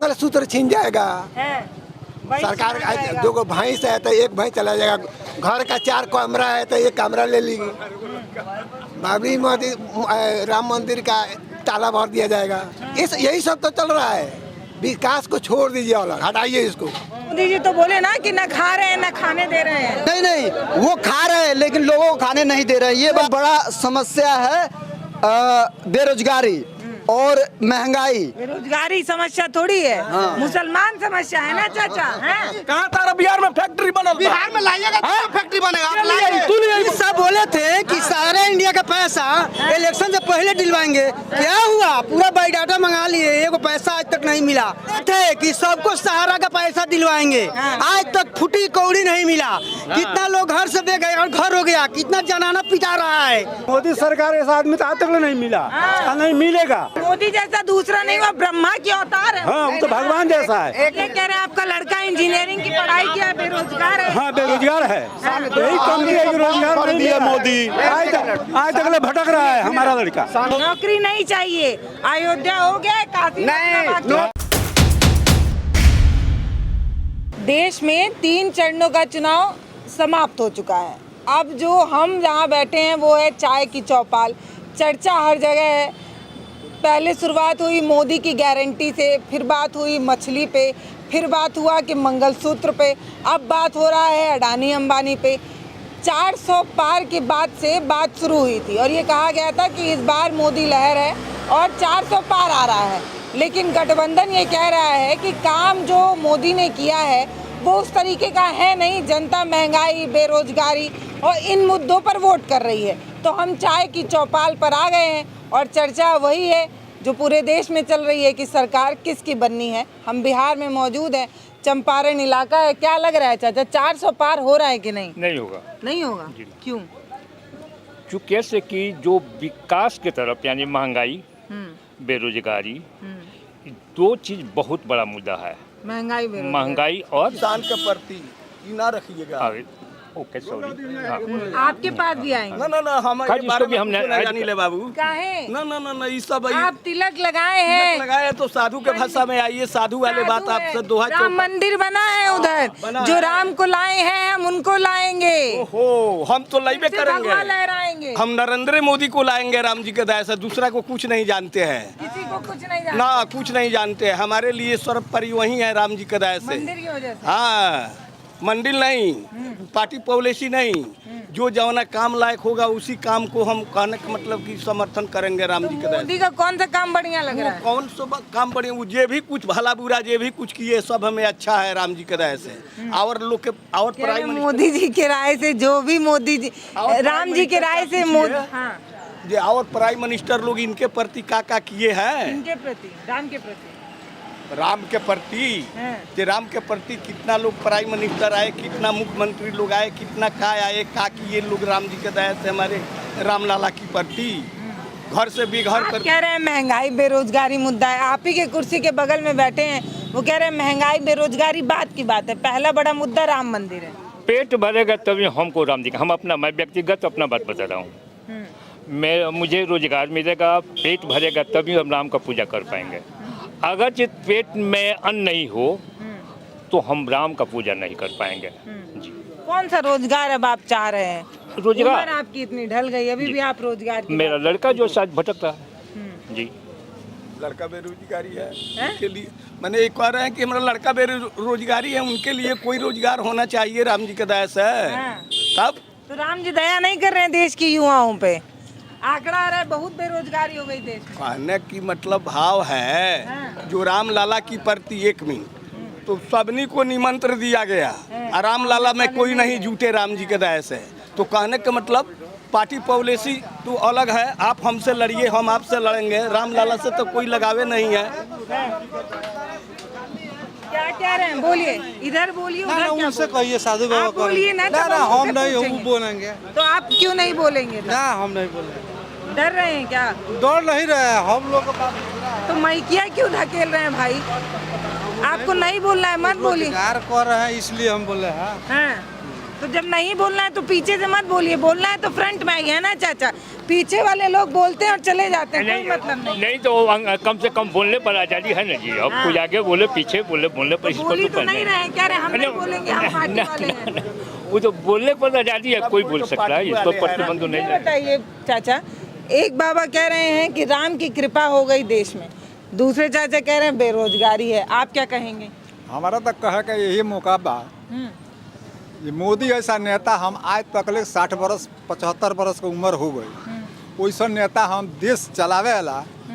सूत्र छीन जाएगा सरकार। दो गो भैंस है तो एक भैंस चला जाएगा, घर का 4 कमरा है तो एक कमरा ले लेंगे, बाबरी मस्जिद राम मंदिर का ताला भर दिया जाएगा। इस यही सब तो चल रहा है। विकास को छोड़ दीजिए और हटाइए इसको। मोदी जी तो बोले ना कि न खा रहे हैं न खाने दे रहे हैं। नहीं नहीं, वो खा रहे हैं लेकिन लोगों को खाने नहीं दे रहे हैं। ये बहुत बड़ा समस्या है, बेरोजगारी और महंगाई। बेरोजगारी समस्या थोड़ी है, मुसलमान समस्या है ना चाचा। कहाँ तारा बिहार में फैक्ट्री बनल, बिहार में लाइएगा तो फैक्ट्री बनेगा। सब बोले थे कि सारे इंडिया का पैसा इलेक्शन से पहले दिलवाएंगे, क्या हुआ? पूरा बायोडाटा मंगा लिए, एगो पैसा आज तक नहीं मिला। थे कि सबको सहारा का पैसा दिलवाएंगे, आज तक फुटी कौड़ी नहीं मिला। कितना लोग घर से बेघर और घर हो गया, कितना जनाना पिटा रहा है। मोदी सरकार ऐसा आदमी तो आज तक नहीं मिला, नहीं मिलेगा। मोदी जैसा दूसरा नहीं, वो ब्रह्मा की अवतार है। हाँ, वो तो भगवान जैसा है। ये कह रहे हैं आपका लड़का इंजीनियरिंग की पढ़ाई किया, बेरोजगार है। हाँ, बेरोजगार है। यही कम है कि रोजगार नहीं दिया मोदी, आज तक भटक रहा है हमारा लड़का। नौकरी नहीं चाहिए, अयोध्या हो गया, काशी नहीं। देश में 3 चरणों का चुनाव समाप्त हो चुका है। अब जो हम जहाँ बैठे हैं वो है चाय की चौपाल। चर्चा हर जगह है। पहले शुरुआत हुई मोदी की गारंटी से, फिर बात हुई मछली पे, फिर बात हुआ कि मंगलसूत्र पे, अब बात हो रहा है अडानी अंबानी पे। 400 पार की बात से बात शुरू हुई थी और ये कहा गया था कि इस बार मोदी लहर है और 400 पार आ रहा है। लेकिन गठबंधन ये कह रहा है कि काम जो मोदी ने किया है वो उस तरीके का है नहीं। जनता महंगाई, बेरोजगारी और इन मुद्दों पर वोट कर रही है। तो हम चाय की चौपाल पर आ गए हैं और चर्चा वही है जो पूरे देश में चल रही है कि सरकार किसकी बननी है। हम बिहार में मौजूद हैं, चंपारण इलाका है। क्या लग रहा है चाचा, 400 पार हो रहा है कि नहीं? नहीं होगा। नहीं होगा? क्यों? क्योंकि कैसे कि जो विकास के तरफ यानी महंगाई, बेरोजगारी, 2 चीज बहुत बड़ा मुद्दा है। महंगाई और किसान के प्रति ना रखिएगा। Okay, sorry. आपके पास भी आएंगे? ना हमारे बारे में नहीं ले बाबू। काहे? ना ये सब आप तिलक लगाए हैं? लगाए तो साधु के भाषा में आइए, साधु वाले बात आपसे दोहा। राम मंदिर बना है उधर, जो राम को लाए हैं हम उनको लाएंगे। ओहो, हम तो लाइबे करेंगे, लहराएंगे। हम नरेंद्र मोदी को लाएंगे राम जी के दया से। दूसरा को कुछ नहीं जानते हैं, किसी को कुछ नहीं जानते ना, कुछ नहीं जानते। हमारे लिए सर्वोपरि वही है राम जी के दया से। मंदिर की वजह से। हाँ, मंदिर नहीं, पार्टी पॉलिसी नहीं, जो जवाना काम लायक होगा उसी काम को हम कहने का मतलब कि समर्थन करेंगे राम जी के दया से। मोदी का कौन सा काम बढ़िया लग रहा है? कौन सा काम बढ़िया? वो जे भी कुछ भला बुरा जे भी कुछ किए सब हमें अच्छा है राम जी के दया से। और लोग के और प्राइम मोदी जी के राय से, जो भी मोदी जी राम जी के राय से मोदी और प्राइम मिनिस्टर लोग इनके प्रति का किए हैं। इनके प्रति, राम के प्रति, राम के प्रति कितना लोग प्राइम मिनिस्टर आए, कितना मुख्यमंत्री लोग आए, कितना आए, किए लोग राम जी के दया से हमारे राम लाला की प्रति। घर से भी घर पर कह रहे हैं महंगाई बेरोजगारी मुद्दा है। आप ही के कुर्सी के बगल में बैठे हैं, वो कह रहे हैं महंगाई बेरोजगारी बात की बात है, पहला बड़ा मुद्दा राम मंदिर है। पेट भरेगा तभी हमको राम जी का, मैं व्यक्तिगत अपना बात बता रहा हूँ। मुझे रोजगार मिलेगा, पेट भरेगा तभी हम राम का पूजा कर पाएंगे। अगर जिस पेट में अन्न नहीं हो तो हम राम का पूजा नहीं कर पाएंगे। जी, कौन सा रोजगार अब आप चाह रहे हैं? रोजगार आपकी इतनी ढल गई, अभी भी आप रोजगार की मेरा लड़का जो शायद भटक रहा है। जी, लड़का बेरोजगारी है उनके लिए। मैंने एक कह रहे हैं कि हमारा लड़का बेरोजगारी है, उनके लिए कोई रोजगार होना चाहिए राम जी के दया से। तब तो राम जी दया नहीं कर रहे हैं देश की युवाओं पे? आंकड़ा आ रहा है बहुत बेरोजगारी हो गई देश में। कहने की मतलब भाव है जो राम लाला की प्रति 1 मिनट तो सबनी को निमंत्रण दिया गया, राम लाला में कोई नहीं जुटे राम जी के दया से। तो कहने का मतलब पार्टी पॉलिसी तो अलग है, आप हमसे लड़िए हम आपसे लड़ेंगे, राम लाला से तो कोई लगावे नहीं है। क्या कह रहे हैं? बोलिए, इधर बोलिए, उधर क्या उनसे कहिए, साधु बाबा बोलिए ना। हम नहीं बोलेंगे। तो आप क्यों नहीं बोलेंगे? ना, हम नहीं बोलेंगे। डर रहे हैं क्या? डर नहीं रहे, हम लोग का बात। तो मैकिया क्यों धकेल रहे हैं भाई? आपको नहीं बोलना है, मत बोलिए। रोजगार कर रहे हैं इसलिए हम बोले हैं। तो जब नहीं बोलना है तो पीछे से मत बोलिए, बोलना है तो फ्रंट में आइए, है ना चाचा? पीछे वाले लोग बोलते हैं और चले जाते हैं, कोई मतलब नहीं। नहीं तो कम से कम बोलने पर आजादी है ना जी। अब कुछ आगे बोले पीछे बोलने पर इसको बोली तो तो नहीं रहे, कह रहे हम नहीं बोलेंगे, हम पार्टी वाले हैं। वो तो बोलने पर आजादी है, कोई बोल सकता है, इस पर प्रतिबंध नहीं है। बताइए चाचा, एक बाबा कह रहे हैं कि राम की कृपा हो गई देश में, दूसरे चाचा कह रहे हैं बेरोजगारी है, आप क्या कहेंगे? हमारा तो कहे का यही मौका बा, ये मोदी ऐसा नेता हम आज तक 60 बरस 75 बरस के उम्र हो गई, वैसा नेता हम देश चलावे वाला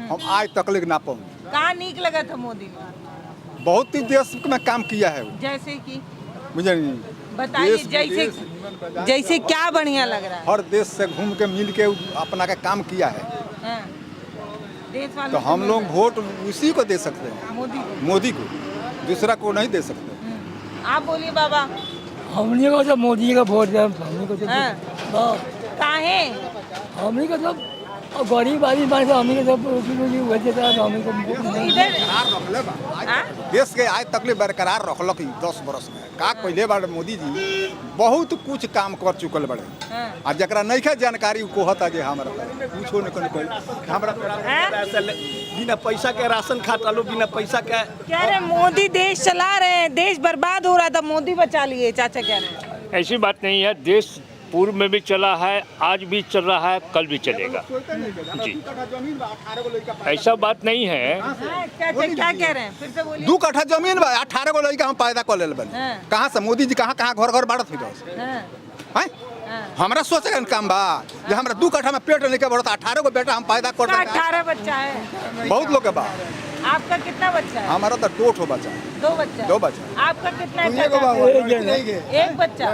हम आज तक ना पाऊँ। कहाँ नीक लगा था मोदी में? बहुत ही देश में काम किया है वो। जैसे कि मुझे नहीं बताइए, देश- जैसे क्या बढ़िया लग रहा है? हर देश से घूम के मिल के अपना का काम किया है, हाँ। देश वालों तो को हम मिल लोग रहा वोट उसी को दे सकते हैं, है। मोदी को। दूसरा को नहीं दे सकते। आप बोलिए बाबा। हमने को तो मोदी का वोट दिया, हमने को तो हाँ। काहे? हमने को तो गरीब आदमी बात हमने को तो हुए देता है, हमने को इधर हाँ? देश के आज तक बरकरार रखलक 10 बरस में का पहले बार मोदी जी बहुत कुछ काम कर चुकल बड़े, हाँ। आ जरा नहीं है जानकारी को होता जे हमरा पूछो न कोई हमरा बिना पैसा के राशन खाता लो, बिना पैसा के कह रहे मोदी देश चला रहे हैं, देश बर्बाद हो रहा था, मोदी बचा लिए, चाचा कह रहे हैं। ऐसी बात नहीं है, देश पूर्व में भी चला है, आज भी चल रहा है, कल भी चलेगा जी, ऐसा बात नहीं है। हाँ, चाचा क्या कह रहे हैं, फिर से बोलिए। 2 कट्ठा जमीन बा, 18 गो लड़का हम पैदा कर ले बने। हाँ। कहाँ से मोदी जी कहाँ घर घर बाढ़ थी हाँ, हैं? हाँ। हमरा सोचे का काम बा जे हमरा 2 कट्ठा में पेट लेके बढ़ता 18 गो बेटा हम पैदा कर आपका देते 18 बच्चा है, बहुत लोग के बा। आपका कितना बच्चा है? हमारा तो 2 बच्चा है, 2 बच्चा। 2 बच्चा। आपका कितना है चाचा? एक बच्चा।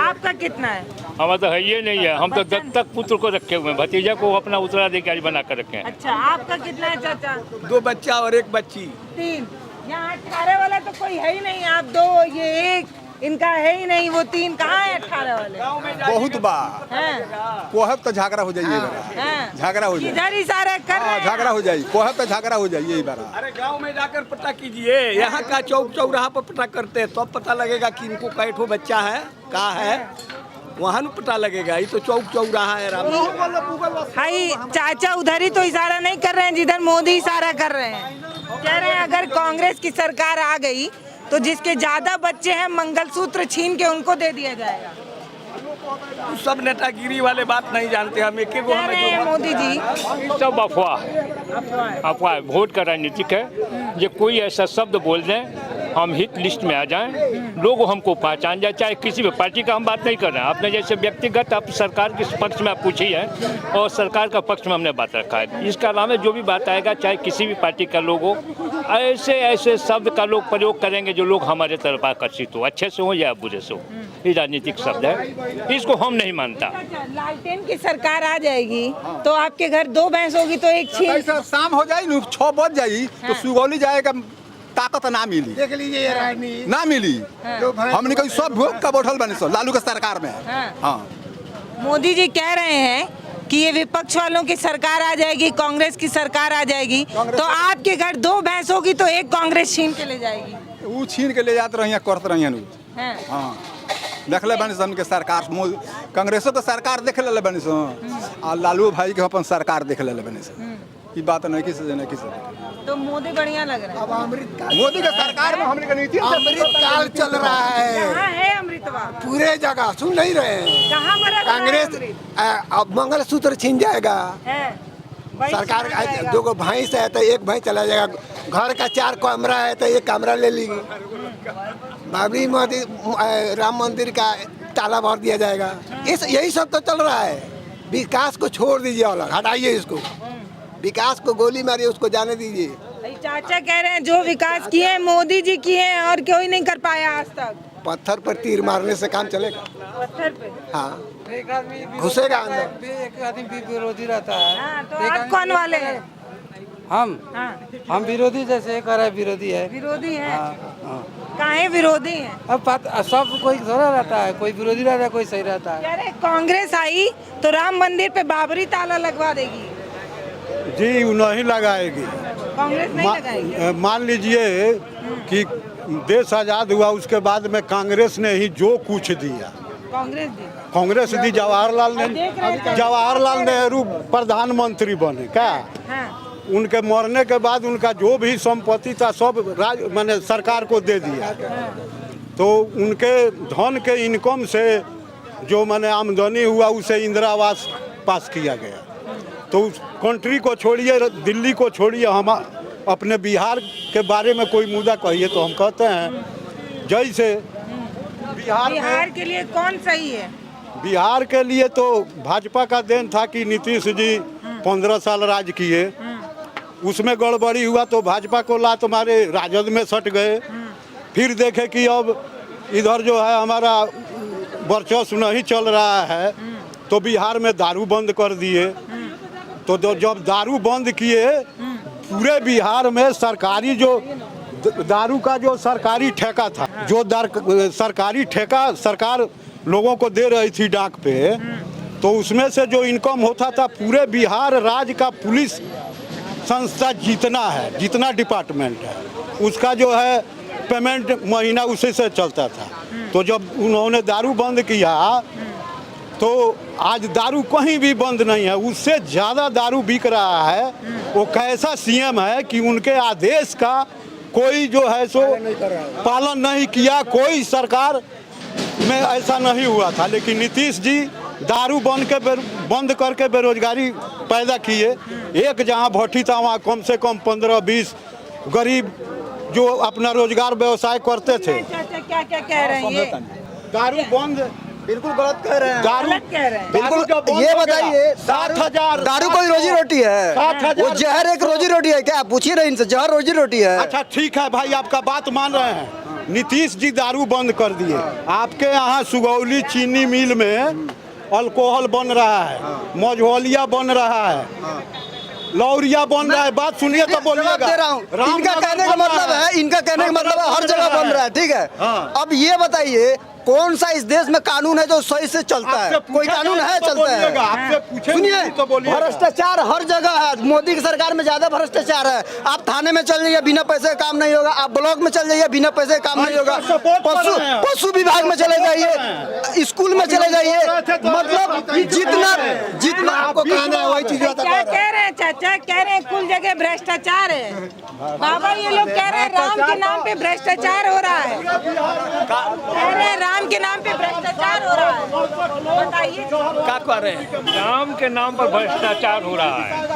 आपका कितना है? हमारा तो है ये नहीं है, हम तो दत्तक पुत्र को रखे हुए हैं, भतीजा को अपना उत्तराधिकारी बना कर रखे हैं। अच्छा, आपका कितना है चाचा? 2 बच्चा और 1 बच्ची। 3। यहाँ 18 वाला तो कोई है ही नहीं, आप 2, ये 1, इनका है ही नहीं, वो 3 कहाँ है 18 वाले? बहुत बा हैं? कोहब तो झगड़ा हो जाइए हैं? झगड़ा हो जाए, इधर इशारा कर रहे हैं। झगड़ा हो जाए, कोहब तो झगड़ा हो जाइए यही बार। अरे गांव में जाकर पता कीजिए, यहाँ का चौक चौराहा पर पता करते हैं, तब पता लगेगा कि इनको कै ठो बच्चा है, कहाँ है, वहाँ न पता लगेगा। ये तो चौक चौराहा है राम। भाई चाचा उधर ही तो इशारा नहीं कर रहे हैं जिधर मोदी इशारा कर रहे हैं, कह रहे हैं अगर कांग्रेस की सरकार आ गई तो जिसके ज्यादा बच्चे हैं मंगलसूत्र छीन के उनको दे दिया जाएगा। सब नेतागिरी वाले बात नहीं जानते, हम एक कह रहे हैं मोदी जी। सब अफवाह है, अफवाह है, वोट का राजनीतिक है। ये कोई ऐसा शब्द बोल दें हम हिट लिस्ट में आ जाएं, लोग हमको पहचान जाए, चाहे किसी भी पार्टी का हम बात नहीं कर रहे हैं। आपने जैसे व्यक्तिगत आप सरकार के पक्ष में आप पूछी है और सरकार का पक्ष में हमने बात रखा है, इसके अलावा जो भी बात आएगा चाहे किसी भी पार्टी का लोग हो, ऐसे ऐसे शब्द का लोग प्रयोग करेंगे जो लोग हमारे तरफ आकर्षित हो, अच्छे से हो या बुरे से हो। ये राजनीतिक शब्द है, इसको हम नहीं मानता। लालटेन की सरकार आ जाएगी तो आपके घर 2 भैंस होगी तो 1 छीन। ऐसा शाम हो जाए 6 बज जाई तो सुगौली जाएगा ताकत ना मिली, देख लीजिए ये राजनीति ना मिली। जो भैंस- हमने कहीं सब भोग का बैठल बने सो लालू के सरकार में। हाँ। हाँ मोदी जी कह रहे हैं कि ये विपक्ष वालों की सरकार आ जाएगी, कांग्रेस की सरकार आ जाएगी तो आपके घर 2 भैंस होगी तो 1 कांग्रेस छीन के ले जाएगी। वो छीन के ले जाते रहिए करते रहिए। हैं? हाँ देख ले बनी सन के सरकार कांग्रेसों के सरकार देख ले बनी सो आ लालू भाई के अपन सरकार देख ले बनी सो। ये बात नहीं किसी तो मोदी बढ़िया लग रहा है। अब अमृत काल, मोदी के सरकार में हमने नीति अमृत काल चल रहा है कहाँ है अमृतवा? पूरे जगह, सुन नहीं रहे हैं? कहाँ मरा था कांग्रेस अमृत? अब मंगलसूत्र छीन जाएगा, है? वही सरकार छीन जाएगा। 2 भैंस है तो 1 भैंस चला जाएगा, घर का 4 कमरा है तो 1 कमरा ले लेंगे, बाबरी मस्जिद राम मंदिर का ताला भर दिया जाएगा। यही सब तो चल रहा है। विकास को छोड़ दीजिए, अलग हटाइए इसको, विकास को गोली मारिए, उसको जाने दीजिए। भाई चाचा कह रहे हैं जो विकास किए हैं मोदी जी किए हैं और कोई नहीं कर पाया आज तक। पत्थर पर तीर मारने से काम चलेगा? पत्थर पे। हाँ, एक आदमी घुसेगा अंदर। एक आदमी भी विरोधी रहता है। हाँ, तो आप कौन वाले हैं? हम हाँ, विरोधी, जैसे कर रहे विरोधी है। विरोधी हैं। काहे विरोधी हैं? अब सब कोई थोड़ा रहता है, कोई विरोधी रहता है, कोई सही रहता है। कह रहे कांग्रेस आई तो राम मंदिर पे बाबरी ताला लगवा देगी। जी नहीं लगाएगी। कांग्रेस नहीं लगाएगी। मान लीजिए कि देश आज़ाद हुआ उसके बाद में कांग्रेस ने ही जो कुछ दिया, कांग्रेस दी कांग्रेस दी जवाहरलाल नेहरू प्रधानमंत्री बने क्या। उनके मरने के बाद उनका जो भी संपत्ति था सब माने सरकार को दे दिया। तो उनके धन के इनकम से जो माने आमदनी हुआ उसे इंदिरा आवास पास किया गया। तो उस कंट्री को छोड़िए, दिल्ली को छोड़िए, हम अपने बिहार के बारे में कोई मुद्दा कहिए तो हम कहते हैं जैसे बिहार के लिए कौन सही है? बिहार के लिए तो भाजपा का देन था कि नीतीश जी 15 साल राज किए, उसमें गड़बड़ी हुआ तो भाजपा को ला तुम्हारे राजद में सट गए। फिर देखे कि अब इधर जो है हमारा वर्चस्व नहीं चल रहा है तो बिहार में दारू बंद कर दिए। तो जब दारू बंद किए पूरे बिहार में सरकारी जो दारू का जो सरकारी ठेका था, जो सरकारी ठेका सरकार लोगों को दे रही थी डाक पे, तो उसमें से जो इनकम होता था पूरे बिहार राज्य का पुलिस संस्था जितना डिपार्टमेंट है उसका जो है पेमेंट महीना उसी से चलता था। तो जब उन्होंने दारू बंद किया तो आज दारू कहीं भी बंद नहीं है, उससे ज़्यादा दारू बिक रहा है। वो कैसा सीएम है कि उनके आदेश का कोई जो है सो पालन नहीं किया। कोई सरकार में ऐसा नहीं हुआ था, लेकिन नीतीश जी दारू बंद करके बेरोजगारी पैदा किए। एक जहां भट्टी था वहाँ कम से कम 15-20 गरीब जो अपना रोजगार व्यवसाय करते थे। क्या कह रहे हैं? दारू बंद बिल्कुल गलत कह रहे हैं। दारू कह रहे हैं। बिल्कुल ये बताइए, 7,000 दारू कोई रोजी रोटी है? 7,000 वो जहर एक रोजी रोटी है क्या? पूछिए रहे इनसे, जहर रोजी रोटी है? अच्छा ठीक है भाई, आपका बात मान रहे हैं। नीतीश जी दारू बंद कर दिए। आपके यहाँ सुगौली चीनी मिल में अल्कोहल बन रहा है, मझौलिया बन रहा है, लौरिया बन रहा है। बात सुनिए तो बोलिएगा। दे रहा हूँ। इनका कहने का मतलब है, हर जगह बन रहा है, ठीक है। अब ये बताइए कौन सा इस देश में कानून है जो सही से चलता है? कोई कानून है चलता है? सुनिए, भ्रष्टाचार हर जगह है। मोदी की सरकार में ज्यादा भ्रष्टाचार है। आप थाने में चल जाइए, बिना पैसे काम नहीं होगा। आप ब्लॉक में चल जाइए, बिना पैसे काम नहीं होगा। पशु विभाग में चले जाइए, स्कूल में चले जाइए, मतलब जितना आपको कहना है वही चीज क्या कह रहे हैं चाचा? कह रहे हैं कुल जगह भ्रष्टाचार है। बाबा ये लोग कह रहे हैं राम के नाम पे भ्रष्टाचार हो रहा है। कह रहे हैं राम के नाम पे भ्रष्टाचार हो रहा है। बताइए क्या कह रहे हैं? राम के नाम पर भ्रष्टाचार हो रहा है।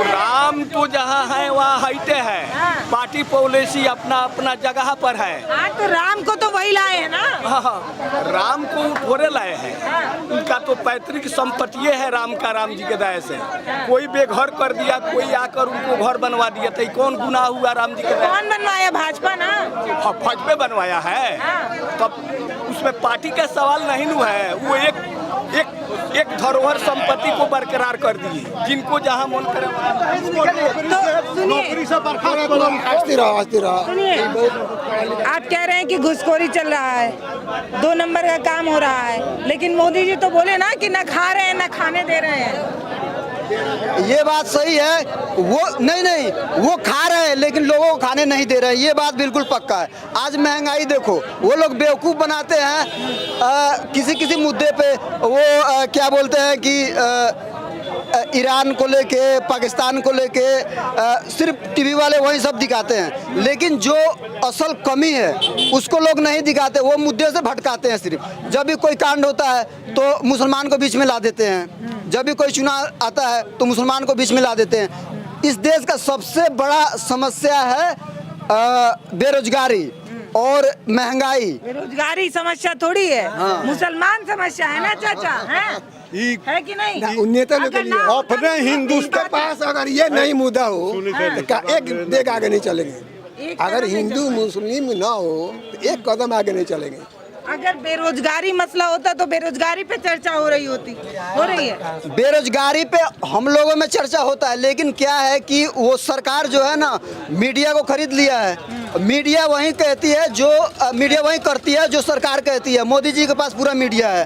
राम तो जहाँ है वहाँ हईते है। पार्टी पॉलिसी अपना अपना जगह पर है। हाँ तो राम को तो वही लाए हैं ना। हाँ, राम को थोड़े लाए हैं। उनका तो पैतृक संपत्ति है राम का, राम जी के दया से। कोई बेघर कर दिया, कोई आकर उनको घर बनवा दिया, तो कौन गुनाह हुआ राम जी के दया? कौन बनवाया? भाजपा ना। हाँ, भाजपा बनवाया है। तब उसमें पार्टी का सवाल नहीं न है। वो एक धरोहर संपत्ति को बरकरार कर दिए, जिनको जहाँ मन करे। सुनिए, आप कह रहे हैं कि घुसखोरी चल रहा है, 2 नंबर का काम हो रहा है, लेकिन मोदी जी तो बोले ना कि न खा रहे हैं न खाने दे रहे हैं। ये बात सही है। वो नहीं वो खा रहे हैं लेकिन लोगों को खाने नहीं दे रहे हैं, ये बात बिल्कुल पक्का है। आज महंगाई देखो, वो लोग बेवकूफ़ बनाते हैं किसी मुद्दे पे। वो क्या बोलते हैं कि ईरान को लेके, पाकिस्तान को लेके सिर्फ टीवी वाले वही सब दिखाते हैं, लेकिन जो असल कमी है उसको लोग नहीं दिखाते। वो मुद्दे से भटकाते हैं सिर्फ। जब भी कोई कांड होता है तो मुसलमान को बीच में ला देते हैं, जब भी कोई चुनाव आता है तो मुसलमान को बीच में ला देते हैं। इस देश का सबसे बड़ा समस्या है बेरोजगारी और महंगाई। बेरोजगारी समस्या थोड़ी है, मुसलमान समस्या है ना चाचा, है कि नहीं? नेता लोग के लिए अपने हिंदुस्तान के पास अगर ये नहीं मुद्दा हो तो एक डेग आगे नहीं चलेंगे। अगर हिंदू मुस्लिम ना हो तो एक कदम आगे नहीं चलेंगे। अगर बेरोजगारी मसला होता तो बेरोजगारी पे चर्चा हो रही है। बेरोजगारी पे हम लोगों में चर्चा होता है, लेकिन क्या है कि वो सरकार जो है ना मीडिया को खरीद लिया है। मीडिया वही कहती है मीडिया वही करती है जो सरकार कहती है। मोदी जी के पास पूरा मीडिया है।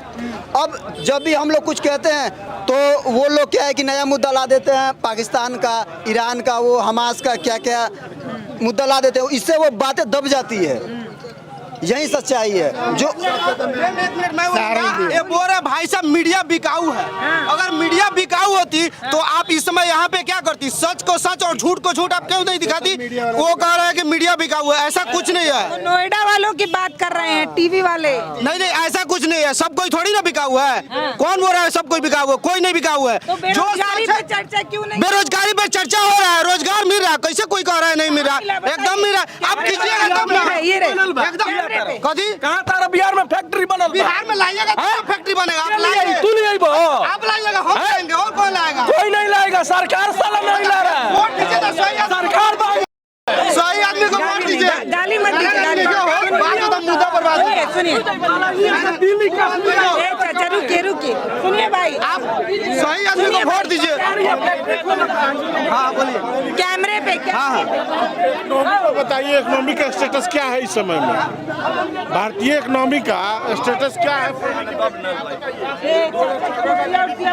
अब जब भी हम लोग कुछ कहते हैं तो वो लोग क्या है कि नया मुद्दा ला देते हैं, पाकिस्तान का, ईरान का, वो हमास का क्या क्या मुद्दा ला देते हैं। इससे वो बातें दब जाती है। यही सच्चाई है। जो ये बोल रहे भाई साहब मीडिया बिकाऊ है। अगर मीडिया बिकाऊ होती तो आप इस समय यहाँ पे क्या करती? सच को सच और झूठ को झूठ आप क्यों नहीं दिखाती? वो कह रहे हैं कि मीडिया बिकाऊ है, ऐसा कुछ नहीं है। नोएडा वालों की बात कर रहे हैं, टीवी वाले। नहीं नहीं, ऐसा कुछ नहीं है। सब कोई थोड़ी ना बिकाऊ है। कौन बोल रहा है सब कोई बिकाऊ है? कोई नहीं बिकाऊ है। तो बेरोजगारी पे चर्चा क्यों नहीं? बेरोजगारी पे चर्चा हो रहा है, रोजगार मिल रहा है। कैसे कोई कह रहा है नहीं मिल रहा? एकदम मिल रहा है। आप कीजिएगा एकदम कथी कहाँ तारा बिहार में फैक्ट्री बनल बा? बिहार में लाइएगा तो फैक्ट्री बनेगा। आप लाइए, तू नहीं आइबो? आप लाइएगा, हम लाएंगे, और कौन लाएगा? कोई नहीं लाएगा, सरकार साला नहीं ला रहा है। वोट दीजिए तो सही आदमी को वोट दीजिए। गाली मत दीजिए, गाली मुद्दा पर बात सुनिए। चाचा रुकिए, सुनिए भाई, आप सही आदमी को वोट दीजिए। हाँ बोलिए। कैमरे पे क्या? बताइए इकोनॉमी का स्टेटस क्या है इस समय में? भारतीय इकोनॉमी का स्टेटस क्या है?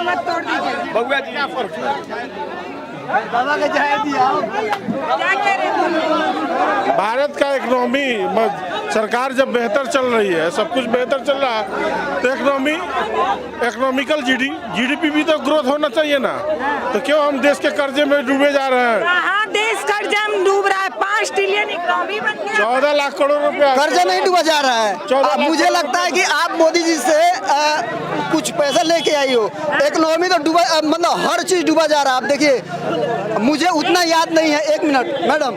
मत तोड़ दीजिए। बउआ जी क्या फर्क है? क्या कह रहे हैं? भारत का इकोनॉमी सरकार जब बेहतर चल रही है, सब कुछ बेहतर चल रहा है, तो इकोनॉमिकल जीडीपी भी तो ग्रोथ होना चाहिए ना। तो क्यों हम देश के कर्जे में डूबे जा रहे हैं? हाँ, देश कर्जा में डूब रहा है। 5 ट्रिलियन इकोनॉमी बन गया। 14 लाख करोड़ रुपया कर्जा नहीं डूबा जा रहा है। मुझे लगता है कि आप मोदी जी से कुछ पैसा लेके आई हो। इकोनॉमी तो डूबा, मतलब हर चीज डूबा जा रहा है। आप देखिए, मुझे उतना याद नहीं है। 1 मिनट मैडम।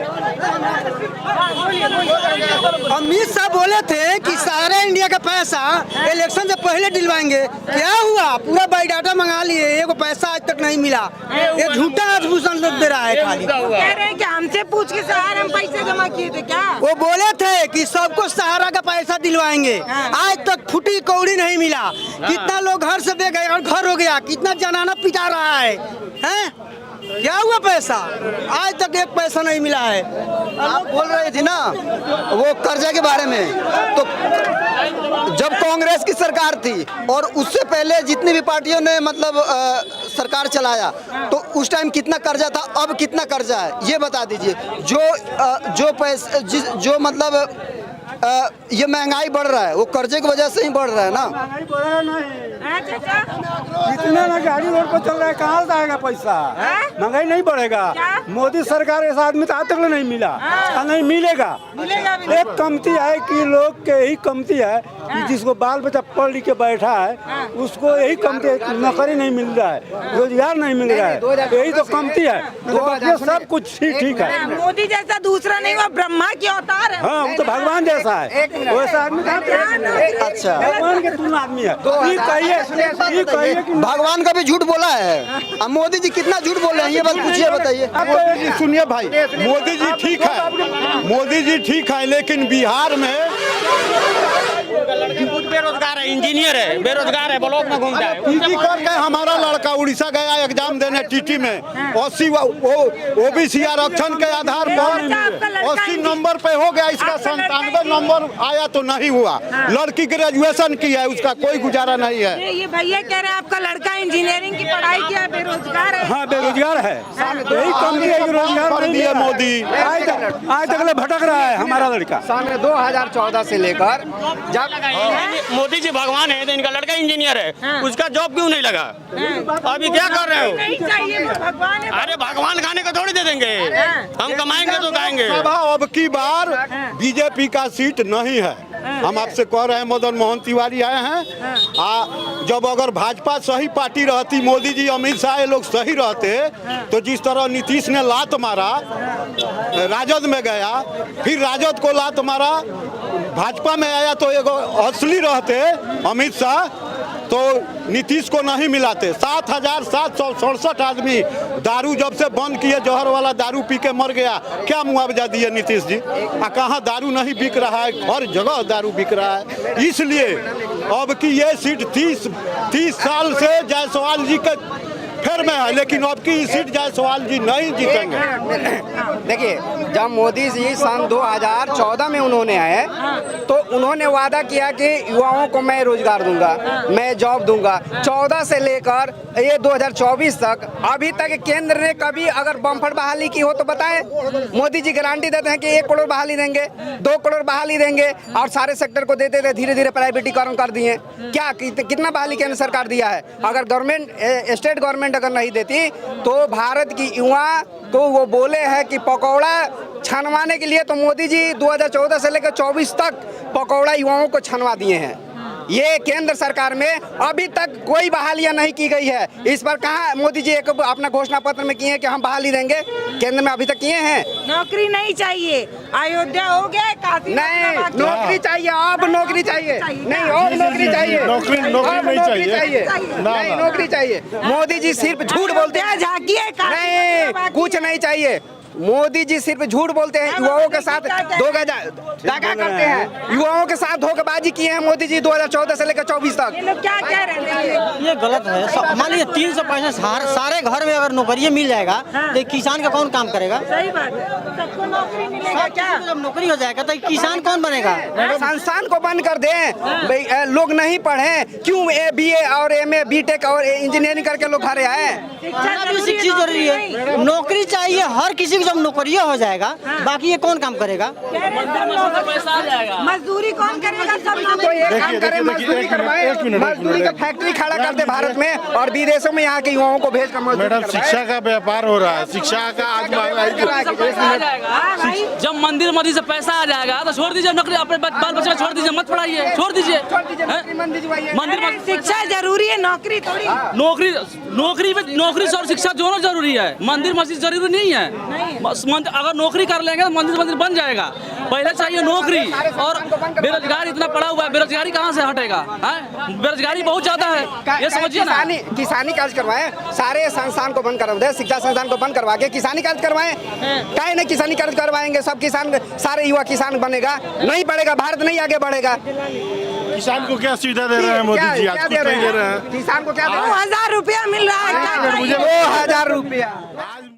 अमित शाह बोले थे कि सारा इंडिया का पैसा इलेक्शन से पहले दिलवाएंगे। क्या हुआ? पूरा बायोडाटा मंगा लिए, एगो पैसा आज तक नहीं मिला। ये झूठा आश्वासन दे रहा है खाली। कह रहे हैं कि हमसे पूछ के सहारा हम पैसे जमा किए थे क्या? वो बोले थे कि सबको सहारा का पैसा दिलवाएंगे। आज तक फुटी कौड़ी नहीं मिला। कितना लोग घर से बेघर और घर हो गया, कितना जनाना पिटा रहा है, हैं? क्या हुआ पैसा? आज तक एक पैसा नहीं मिला है। आप बोल रहे थे ना वो कर्जा के बारे में, तो जब कांग्रेस की सरकार थी और उससे पहले जितनी भी पार्टियों ने मतलब सरकार चलाया, तो उस टाइम कितना कर्जा था, अब कितना कर्जा है, ये बता दीजिए। जो पैसे जो मतलब ये महंगाई बढ़ रहा है, वो कर्जे की वजह से ही बढ़ रहा है ना। महंगाई बढ़ा नहीं, इतना ना गाड़ी रोड पर चल रहा है, कहाँ से आएगा पैसा? महंगाई नहीं बढ़ेगा। मोदी सरकार ऐसा आदमी तो आज तक नहीं मिला और नहीं मिलेगा। एक कमती है कि लोग के यही कमती है कि जिसको बाल बच्चा पढ़ लिख के बैठा है उसको यही कमती है, नौकरी नहीं मिल रहा है, रोजगार नहीं मिल रहा है, यही तो कमती है। तो सब कुछ ठीक है। मोदी जैसा दूसरा नहीं हुआ, ब्रह्मा की अवतार है। हाँ, वो तो भगवान जैसा है। वैसा आदमी अच्छा, भगवान के तुलना आदमी है। ये कहिए कि भगवान का भी झूठ बोला है। अब मोदी जी कितना झूठ बोल रहे हैं, ये बात पूछिए, बताइए। मोदी जी सुनिए भाई, मोदी जी ठीक है, मोदी जी ठीक है, लेकिन बिहार में बेरोजगार है, इंजीनियर है, बेरोजगार है, ब्लॉक में घूमता है। पीजी करके हमारा लड़का उड़ीसा गया एग्जाम देने टीटी में, 80 ओबीसी आरक्षण के आधार पर 80 नंबर पे हो गया, इसका 97 नंबर आया तो नहीं हुआ। लड़की ग्रेजुएशन की है, उसका कोई गुजारा नहीं है। ये भैया कह रहे हैं आपका लड़का इंजीनियरिंग की पढ़ाई किया है, बेरोजगार है। हाँ, बेरोजगार है। यही कम है कि रोजगार कर नहीं दिए मिल रहा है। मोदी। आज तक भटक रहा है हमारा लड़का। साल 2014 से लेकर जब मोदी जी भगवान है तो इनका लड़का इंजीनियर है, उसका जॉब क्यों नहीं लगा? अभी क्या कर रहे हो? नहीं चाहिए, भगवान है। अरे भगवान खाने को थोड़ी दे देंगे, हम कमाएंगे तो खाएंगे। अब की बार बीजेपी का सीट नहीं है। हम आपसे कह रहे हैं, मदन मोहन तिवारी आए हैं। जब अगर भाजपा सही पार्टी रहती, मोदी जी अमित शाह ये लोग सही रहते, तो जिस तरह नीतीश ने लात मारा, राजद में गया, फिर राजद को लात मारा, भाजपा में आया, तो एगो असली रहते अमित शाह तो नीतीश को नहीं मिलाते। 7,767 आदमी दारू जब से बंद किए, जहर वाला दारू पी के मर गया, क्या मुआवजा दिए नीतीश जी? कहाँ दारू नहीं बिक रहा है, हर जगह दारू बिक रहा है। इसलिए अब की ये सीट 30 साल से जायसवाल जी के फिर में है, लेकिन अब की सीट जायसवाल जी नहीं जीतेंगे। देखिए, जब मोदी जी सन 2014 में उन्होंने आए तो उन्होंने वादा किया कि युवाओं को मैं रोजगार दूंगा, मैं जॉब दूंगा। 14 से लेकर ये 2024 तक अभी तक केंद्र ने कभी अगर बम्पर बहाली की हो तो बताएं। मोदी जी गारंटी देते हैं कि 1 करोड़ बहाली देंगे, 2 करोड़ बहाली देंगे और सारे सेक्टर को देते थे, धीरे धीरे प्राइवेटीकरण कर दिए। क्या कितना बहाली केंद्र सरकार दिया है? अगर गवर्नमेंट स्टेट गवर्नमेंट अगर नहीं देती तो भारत की युवा को वो बोले हैं कि पकौड़ा छनवाने के लिए तो मोदी जी 2014 से लेकर 24 तक पकौड़ा युवाओं को छनवा दिए हैं। ये केंद्र सरकार में अभी तक कोई बहालियां नहीं की गई है। इस पर कहाँ मोदी जी एक अपना घोषणा पत्र में किए हैं कि हम बहाली देंगे, केंद्र में अभी तक किए हैं? नौकरी नहीं चाहिए, अयोध्या हो गया, काशी नहीं, नौकरी चाहिए, अब नौकरी चाहिए, नहीं और नौकरी चाहिए, नौकरी नहीं चाहिए, नहीं नौकरी चाहिए। मोदी जी सिर्फ झूठ बोलते हैं, झांकिए, नहीं कुछ नहीं चाहिए। मोदी जी सिर्फ झूठ बोलते हैं, युवाओं के साथ धोखा करते हैं, युवाओं के साथ धोखेबाजी किए हैं मोदी जी 2014 से लेकर 24 तक। ये लोग क्या कह रहे हैं? ये गलत है। मान लीजिए 365 सारे घर में अगर नौकरी मिल जाएगा तो किसान का कौन काम करेगा? सही बात है, सबको नौकरी मिलेगा क्या? जब नौकरी हो जाएगा तो किसान कौन बनेगा? संस्थान को बंद कर दें, लोग नहीं पढ़े, क्यों BA और MA BTech और इंजीनियरिंग करके लोग घर आए? शिक्षा जरूरी है, नौकरी चाहिए हर किसी। जब नौकरी हो जाएगा बाकी ये कौन काम करेगा? मजदूरी कौन करेगा? सब तो एक काम करें, मजदूरी करवाएं, मजदूरी का फैक्ट्री खड़ा कर दे भारत में और विदेशों में यहाँ के युवाओं को भेज कर मजदूरी मैडम, शिक्षा का व्यापार हो रहा है, शिक्षा का आज जब मंदिर मस्जिद से पैसा आ जाएगा तो छोड़ दीजिए नौकरी, अपने बाल बच्चे छोड़ दीजिए, मत पढ़ाइए, छोड़ दीजिए। मंदिर शिक्षा जरूरी है, नौकरी थोड़ी। नौकरी और शिक्षा दोनों जरूरी है, मंदिर मस्जिद जरूरी नहीं है। अगर नौकरी कर लेंगे तो मंदिर बन जाएगा। पहले चाहिए नौकरी। और बेरोजगार इतना पड़ा हुआ है, बेरोजगारी कहाँ से हटेगा? बेरोजगारी बहुत ज्यादा है, ये समझिए ना। किसानी कार्य करवाएं, सारे संस्थान को बंद करवा दे, शिक्षा संस्थान को बंद करवा के किसानी कार्य करवाएं। काहे नहीं किसानी कार्य करवाएंगे? सब किसान, सारे युवा किसान बनेगा, नहीं बढ़ेगा, भारत नहीं आगे बढ़ेगा। किसान को क्या सुविधा दे रहे हैं मोदी जी? आज कुछ नहीं दे रहे हैं। किसान को क्या दे रहे हैं? 2000 रुपया मिल रहा है। 2000 रुपया।